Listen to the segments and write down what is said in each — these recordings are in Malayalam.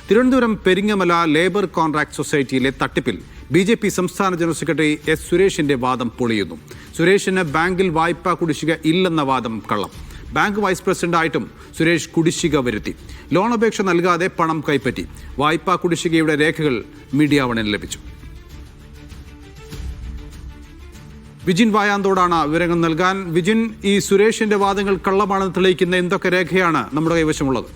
തിരുവനന്തപുരം പെരിങ്ങമല ലേബർ കോൺട്രാക്ട് സൊസൈറ്റിയിലെ തട്ടിപ്പിൽ ബി.ജെ.പി. സംസ്ഥാന ജനറൽ സെക്രട്ടറി എസ് സുരേഷിന്റെ വാദം പൊളിയുന്നു. സുരേഷിന് ബാങ്കിൽ വായ്പാ കുടിശ്ശിക ഇല്ലെന്ന വാദം കള്ളം. ബാങ്ക് വൈസ് പ്രസിഡന്റായിട്ടും സുരേഷ് കുടിശ്ശിക വരുത്തി. ലോൺ അപേക്ഷ നൽകാതെ പണം കൈപ്പറ്റി. വായ്പാ കുടിശ്ശികയുടെ രേഖകൾ മീഡിയ വണിന് ലഭിച്ചു. വിജിൻ വായാന്തോടാണ് വിവരങ്ങൾ നൽകാൻ. വിജിൻ, ഈ സുരേഷിന്റെ വാദങ്ങൾ കള്ളമാണെന്ന് തെളിയിക്കുന്ന എന്തൊക്കെ രേഖയാണ് നമ്മുടെ കൈവശമുള്ളത്?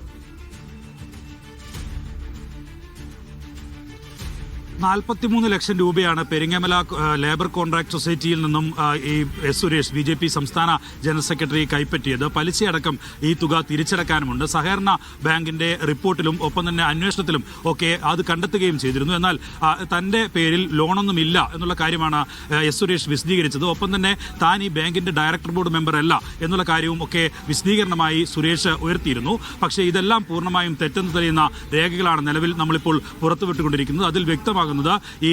43 ലക്ഷം രൂപയാണ് പെരിങ്ങമല ലേബർ കോൺട്രാക്ട് സൊസൈറ്റിയിൽ നിന്നും ഈ എസ് സുരേഷ് ബി.ജെ.പി. സംസ്ഥാന ജനറൽ സെക്രട്ടറി കൈപ്പറ്റിയത്. പലിശയടക്കം ഈ തുക തിരിച്ചടക്കാനുമുണ്ട്. സഹകരണ ബാങ്കിന്റെ റിപ്പോർട്ടിലും ഒപ്പം തന്നെ അന്വേഷണത്തിലും ഒക്കെ അത് കണ്ടെത്തുകയും ചെയ്തിരുന്നു. എന്നാൽ തന്റെ പേരിൽ ലോണൊന്നുമില്ല എന്നുള്ള കാര്യമാണ് എസ് സുരേഷ് വിശദീകരിച്ചത്. ഒപ്പം തന്നെ താൻ ഈ ബാങ്കിന്റെ ഡയറക്ടർ ബോർഡ് മെമ്പർ അല്ല എന്നുള്ള കാര്യവും ഒക്കെ വിശദീകരണമായി സുരേഷ് ഉയർത്തിയിരുന്നു. പക്ഷേ ഇതെല്ലാം പൂർണ്ണമായും തെറ്റെന്ന് തെളിയുന്ന രേഖകളാണ് നിലവിൽ നമ്മളിപ്പോൾ പുറത്തുവിട്ടുകൊണ്ടിരിക്കുന്നത്. അതിൽ വ്യക്തമാകുന്നത് ഈ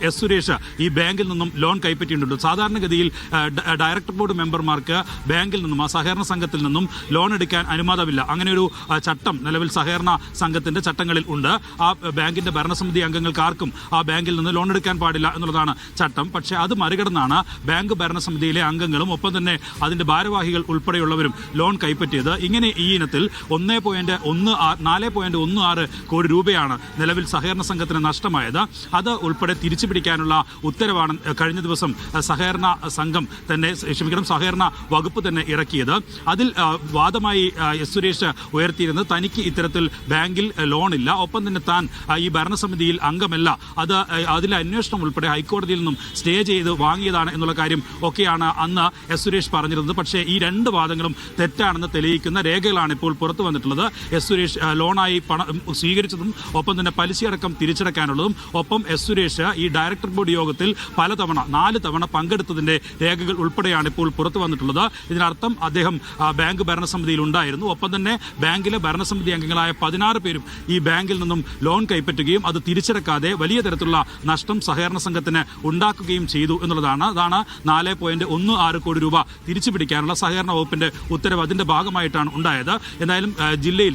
എസ് സുരേഷ് ഈ ബാങ്കിൽ നിന്നും ലോൺ കൈപ്പറ്റിയിട്ടുണ്ട്. സാധാരണഗതിയിൽ ഡയറക്ടർ ബോർഡ് മെമ്പർമാർക്ക് ബാങ്കിൽ നിന്നും സഹകരണ സംഘത്തിൽ നിന്നും ലോൺ എടുക്കാൻ അനുവാദമില്ല. അങ്ങനെ ഒരു ചട്ടം നിലവിൽ സഹകരണ സംഘത്തിന്റെ ചട്ടങ്ങളിൽ ഉണ്ട്. ആ ബാങ്കിന്റെ ഭരണസമിതി അംഗങ്ങൾക്ക് ആർക്കും ആ ബാങ്കിൽ നിന്ന് ലോൺ എടുക്കാൻ പാടില്ല എന്നുള്ളതാണ് ചട്ടം. പക്ഷേ അത് മറികടന്നാണ് ബാങ്ക് ഭരണസമിതിയിലെ അംഗങ്ങളും ഒപ്പം തന്നെ അതിന്റെ ഭാരവാഹികൾ ഉൾപ്പെടെയുള്ളവരും ലോൺ കൈപ്പറ്റിയത്. ഇങ്ങനെ ഈ ഇനത്തിൽ 4.16 കോടി രൂപയാണ് നിലവിൽ സഹകരണ സംഘത്തിന് നഷ്ടമായത്. അത് ഉൾപ്പെടെ തിരിച്ചു പിടിക്കാനുള്ള ഉത്തരവാണ് കഴിഞ്ഞ ദിവസം സഹകരണ വകുപ്പ് തന്നെ ഇറക്കിയത്. അതിൽ വാദമായി എസ് സുരേഷ് ഉയർത്തിയിരുന്നത് തനിക്ക് ഇത്തരത്തിൽ ബാങ്കിൽ ലോണില്ല, ഒപ്പം തന്നെ താൻ ഈ ഭരണസമിതിയിൽ അംഗമല്ല, അതിലെ അന്വേഷണം ഉൾപ്പെടെ ഹൈക്കോടതിയിൽ നിന്നും സ്റ്റേ ചെയ്ത് വാങ്ങിയതാണ് എന്നുള്ള കാര്യം ഒക്കെയാണ് അന്ന് എസ് സുരേഷ് പറഞ്ഞിരുന്നത്. പക്ഷേ ഈ രണ്ട് വാദങ്ങളും തെറ്റാണെന്ന് തെളിയിക്കുന്ന രേഖകളാണ് ഇപ്പോൾ പുറത്തു വന്നിട്ടുള്ളത്. എസ് സുരേഷ് ലോണായി പണം സ്വീകരിച്ചതും ഒപ്പം തന്നെ പലിശയടക്കം തിരിച്ചടക്കാനുള്ളതും ഒപ്പം എസ് സുരേഷ് ഈ ഡയറക്ടർ ബോർഡ് യോഗത്തിൽ 4 തവണ പങ്കെടുത്തതിന്റെ രേഖകൾ ഉൾപ്പെടെയാണ് ഇപ്പോൾ പുറത്തു വന്നിട്ടുള്ളത്. ഇതിനർത്ഥം അദ്ദേഹം ബാങ്ക് ഭരണസമിതിയിൽ ഉണ്ടായിരുന്നു. ഒപ്പം തന്നെ ബാങ്കിലെ ഭരണസമിതി അംഗങ്ങളായ 16 പേരും ഈ ബാങ്കിൽ നിന്നും ലോൺ കൈപ്പറ്റുകയും അത് തിരിച്ചടക്കാതെ വലിയ തരത്തിലുള്ള നഷ്ടം സഹകരണ സംഘത്തിന് ഉണ്ടാക്കുകയും ചെയ്തു എന്നുള്ളതാണ്. അതാണ് 4.16 കോടി രൂപ തിരിച്ചു പിടിക്കാനുള്ള സഹകരണ വകുപ്പിന്റെ ഉത്തരവ് അതിന്റെ ഭാഗമായിട്ടാണ് ഉണ്ടായത്. എന്തായാലും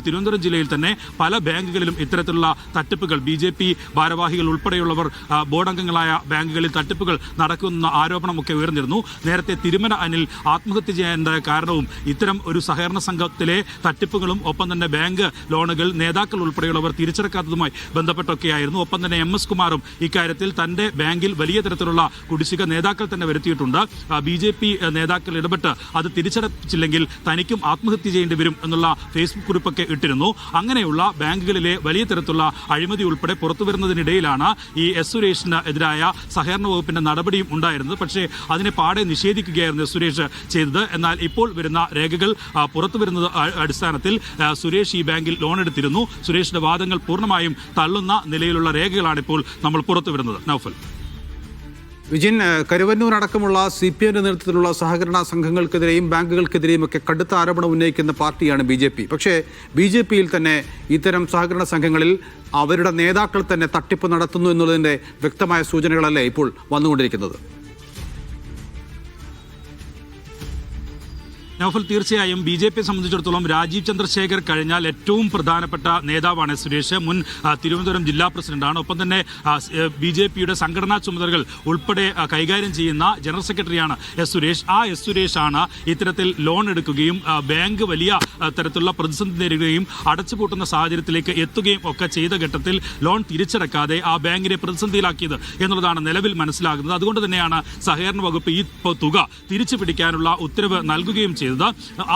തിരുവനന്തപുരം ജില്ലയിൽ തന്നെ പല ബാങ്കുകളിലും ഇത്തരത്തിലുള്ള തട്ടിപ്പുകൾ ബി.ജെ.പി. ഭാരവാഹികൾ ഉൾപ്പെടെയുള്ളവർ ബോർഡ് അംഗങ്ങളായ ബാങ്കുകളിൽ തട്ടിപ്പുകൾ നടക്കുന്ന ആരോപണമൊക്കെ ഉയർന്നിരുന്നു. നേരത്തെ തിരുമല അനിൽ ആത്മഹത്യ ചെയ്യേണ്ട കാരണവും ഇത്തരം ഒരു സഹകരണ സംഘത്തിലെ തട്ടിപ്പുകളും ഒപ്പം തന്നെ ബാങ്ക് ലോണുകൾ നേതാക്കൾ ഉൾപ്പെടെയുള്ളവർ തിരിച്ചടക്കാത്തതുമായി ബന്ധപ്പെട്ടൊക്കെയായിരുന്നു. ഒപ്പം തന്നെ എം എസ് കുമാറും ഇക്കാര്യത്തിൽ തന്റെ ബാങ്കിൽ വലിയ തരത്തിലുള്ള കുടിശ്ശിക നേതാക്കൾ തന്നെ വരുത്തിയിട്ടുണ്ട്. ബി.ജെ.പി. നേതാക്കൾ ഇടപെട്ട് അത് തിരിച്ചടച്ചില്ലെങ്കിൽ തനിക്കും ആത്മഹത്യ ചെയ്യേണ്ടി വരും എന്നുള്ള ഫേസ്ബുക്ക് കുറിപ്പൊക്കെ ഇട്ടിരുന്നു. അങ്ങനെയുള്ള ബാങ്കുകളിലെ വലിയ തരത്തിലുള്ള അഴിമതി ഉൾപ്പെടെ പുറത്തുവരുന്നതിനിടയിലാണ് ഈ എസ് സുരേഷിന് എതിരായ സഹകരണ വകുപ്പിന്റെ നടപടിയും ഉണ്ടായിരുന്നത്. പക്ഷേ അതിനെ പാടെ നിഷേധിക്കുകയായിരുന്നു എസ് സുരേഷ് ചെയ്തത്. എന്നാൽ ഇപ്പോൾ വരുന്ന രേഖകൾ പുറത്തു വരുന്നത് അടിസ്ഥാനത്തിൽ സുരേഷ് ഈ ബാങ്കിൽ ലോൺ എടുത്തിരുന്നു. സുരേഷിന്റെ വാദങ്ങൾ പൂർണ്ണമായും തള്ളുന്ന നിലയിലുള്ള രേഖകളാണ് ഇപ്പോൾ നമ്മൾ പുറത്തു വരുന്നത്. നൗഫൽ. വിജിൻ, കരുവന്നൂർ അടക്കമുള്ള CPIന്റെ നേതൃത്വത്തിലുള്ള സഹകരണ സംഘങ്ങൾക്കെതിരെയും ബാങ്കുകൾക്കെതിരെയും ഒക്കെ കടുത്ത ആരോപണം ഉന്നയിക്കുന്ന പാർട്ടിയാണ് ബി.ജെ.പി. പക്ഷേ ബി.ജെ.പിയിൽ തന്നെ ഇത്തരം സഹകരണ സംഘങ്ങളിൽ അവരുടെ നേതാക്കൾ തന്നെ തട്ടിപ്പ് നടത്തുന്നു എന്നുള്ളതിൻ്റെ വ്യക്തമായ സൂചനകളല്ലേ ഇപ്പോൾ വന്നുകൊണ്ടിരിക്കുന്നത്? നൗഫൽ, തീർച്ചയായും ബി.ജെ.പിയെ സംബന്ധിച്ചിടത്തോളം രാജീവ് ചന്ദ്രശേഖർ കഴിഞ്ഞാൽ ഏറ്റവും പ്രധാനപ്പെട്ട നേതാവാണ് സുരേഷ്. മുൻ തിരുവനന്തപുരം ജില്ലാ പ്രസിഡന്റാണ്. ഒപ്പം തന്നെ ബി.ജെ.പിയുടെ സംഘടനാ ചുമതലകൾ ഉൾപ്പെടെ കൈകാര്യം ചെയ്യുന്ന ജനറൽ സെക്രട്ടറിയാണ് എസ് സുരേഷ്. ആ എസ് സുരേഷാണ് ഇത്തരത്തിൽ ലോൺ എടുക്കുകയും ബാങ്ക് വലിയ തരത്തിലുള്ള പ്രതിസന്ധി നേരിടുകയും അടച്ചുപൂട്ടുന്ന സാഹചര്യത്തിലേക്ക് എത്തുകയും ഒക്കെ ചെയ്ത ഘട്ടത്തിൽ ലോൺ തിരിച്ചടക്കാതെ ആ ബാങ്കിനെ പ്രതിസന്ധിയിലാക്കിയത് എന്നുള്ളതാണ് നിലവിൽ മനസ്സിലാകുന്നത്. അതുകൊണ്ട് തന്നെയാണ് സഹകരണ വകുപ്പ് ഈ തുക തിരിച്ചു പിടിക്കാനുള്ള ഉത്തരവ് നൽകുകയും ചെയ്തത്.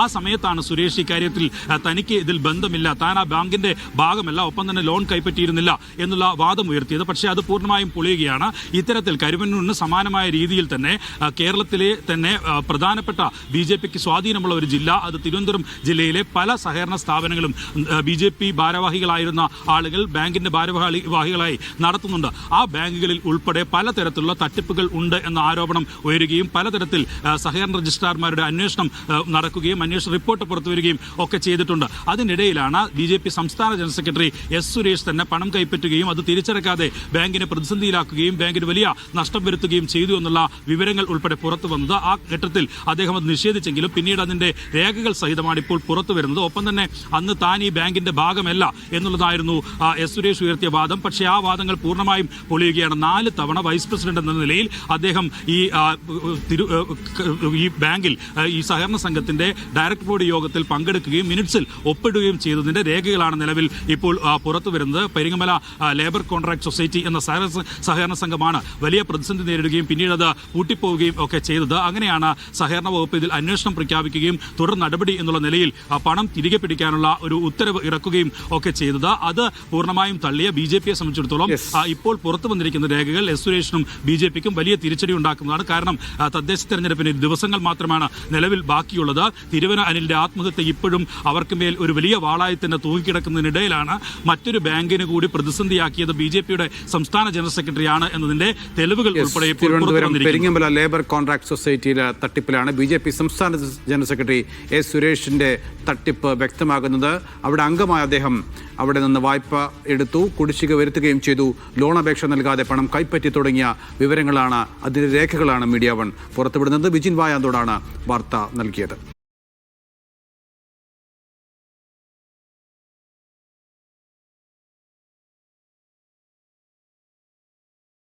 ആ സമയത്താണ് സുരേഷ് ഇക്കാര്യത്തിൽ തനിക്ക് ഇതിൽ ബന്ധമില്ല, താൻ ആ ബാങ്കിന്റെ ഭാഗമല്ല, ഒപ്പം തന്നെ ലോൺ കൈപ്പറ്റിയിരുന്നില്ല എന്നുള്ള വാദം ഉയർത്തിയത്. പക്ഷേ അത് പൂർണ്ണമായും പൊളിയുകയാണ്. ഇത്തരത്തിൽ കരുവന്നൂരിന് സമാനമായ രീതിയിൽ തന്നെ കേരളത്തിലെ തന്നെ പ്രധാനപ്പെട്ട ബി.ജെ.പിക്ക് സ്വാധീനമുള്ള ഒരു ജില്ല, അത് തിരുവനന്തപുരം ജില്ലയിലെ പല സഹകരണ സ്ഥാപനങ്ങളും ബി.ജെ.പി. ഭാരവാഹികളായിരുന്ന ആളുകൾ ബാങ്കിന്റെ ഭാരവാഹികളായി നടത്തുന്നുണ്ട്. ആ ബാങ്കുകളിൽ ഉൾപ്പെടെ പലതരത്തിലുള്ള തട്ടിപ്പുകൾ ഉണ്ട് എന്ന ആരോപണം ഉയരുകയും പലതരത്തിൽ സഹകരണ രജിസ്ട്രാർമാരുടെ അന്വേഷണം നടക്കുകയും അന്വേഷണ റിപ്പോർട്ട് പുറത്തുവരികയും ഒക്കെ ചെയ്തിട്ടുണ്ട്. അതിനിടയിലാണ് BJP സംസ്ഥാന ജനറൽ സെക്രട്ടറി എസ് സുരേഷ് തന്നെ പണം കൈപ്പറ്റുകയും അത് തിരിച്ചടക്കാതെ ബാങ്കിനെ പ്രതിസന്ധിയിലാക്കുകയും ബാങ്കിന് വലിയ നഷ്ടം വരുത്തുകയും ചെയ്തു എന്നുള്ള വിവരങ്ങൾ ഉൾപ്പെടെ പുറത്തു വന്നത്. ആ ഘട്ടത്തിൽ അദ്ദേഹം അത് നിഷേധിച്ചെങ്കിലും പിന്നീട് അതിന്റെ രേഖകൾ സഹിതമാണ് ഇപ്പോൾ പുറത്തു വരുന്നത്. ഒപ്പം തന്നെ അന്ന് താൻ ഈ ബാങ്കിന്റെ ഭാഗമല്ല എന്നുള്ളതായിരുന്നു എസ് സുരേഷ് ഉയർത്തിയ വാദം. പക്ഷേ ആ വാദങ്ങൾ പൂർണ്ണമായും പൊളിയുകയാണ്. 4 തവണ വൈസ് പ്രസിഡന്റ് എന്ന നിലയിൽ അദ്ദേഹം ഈ ബാങ്കിൽ ഈ സഹകരണ സംഘത്തിന്റെ ഡയറക്ടർ ബോർഡ് യോഗത്തിൽ പങ്കെടുക്കുകയും മിനിറ്റ്സിൽ ഒപ്പിടുകയും ചെയ്തതിന്റെ രേഖകളാണ് നിലവിൽ ഇപ്പോൾ പുറത്തു വരുന്നത്. പെരിങ്ങമല ലേബർ കോൺട്രാക്ട് സൊസൈറ്റി എന്ന സഹകരണ സംഘമാണ് വലിയ പ്രതിസന്ധി നേരിടുകയും പിന്നീട് അത് പൂട്ടിപ്പോവുകയും ഒക്കെ ചെയ്തത്. അങ്ങനെയാണ് സഹകരണ വകുപ്പ് ഇതിൽ അന്വേഷണം പ്രഖ്യാപിക്കുകയും തുടർ നടപടി എന്നുള്ള നിലയിൽ പണം തിരികെ പിടിക്കാനുള്ള ഒരു ഉത്തരവ് ഇറക്കുകയും ഒക്കെ ചെയ്തത്. അത് പൂർണ്ണമായും തള്ളിയ BJPയെ സംബന്ധിച്ചിടത്തോളം ഇപ്പോൾ പുറത്തു വന്നിരിക്കുന്ന രേഖകൾ എസ് സുരേഷിനും BJPക്കും വലിയ തിരിച്ചടി ഉണ്ടാക്കുന്നതാണ്. കാരണം തദ്ദേശ തെരഞ്ഞെടുപ്പിന് ദിവസങ്ങൾ മാത്രമാണ് നിലവിൽ ബാക്കിയുള്ളത്. തിരുവന അനിലിന്റെ ആത്മഹത്യ ഇപ്പോഴും അവർക്ക് മേൽ ഒരു വലിയ വാളായി തന്നെ തൂങ്ങിക്കിടക്കുന്നതിനിടയിലാണ് മറ്റൊരു ബാങ്കിന് കൂടി പ്രതിസന്ധിയാക്കിയത് BJPയുടെ സംസ്ഥാന ജനറൽ സെക്രട്ടറിയാണ് എന്നതിന്റെ തെളിവുകൾ ഉൾപ്പെടെ തിരുവനന്തപുരം പെരിങ്ങമല ലേബർ കോൺട്രാക്ട് സൊസൈറ്റിയിലെ തട്ടിപ്പിലാണ് BJP സംസ്ഥാന ജനറൽ സെക്രട്ടറി എസ് സുരേഷിന്റെ തട്ടിപ്പ് വ്യക്തമാകുന്നത്. അവിടെ അംഗമായ അദ്ദേഹം അവിടെ നിന്ന് വായ്പ എടുത്തു, കുടിശ്ശിക വരുത്തുകയും ചെയ്തു, ലോൺ അപേക്ഷ നൽകാതെ പണം കൈപ്പറ്റി തുടങ്ങിയ വിവരങ്ങളാണ്, അതിന്റെ രേഖകളാണ് മീഡിയ 1 പുറത്തുവിടുന്നത്. വിജിൻ വായാന്തോടാണ് വാർത്ത നൽകിയത്.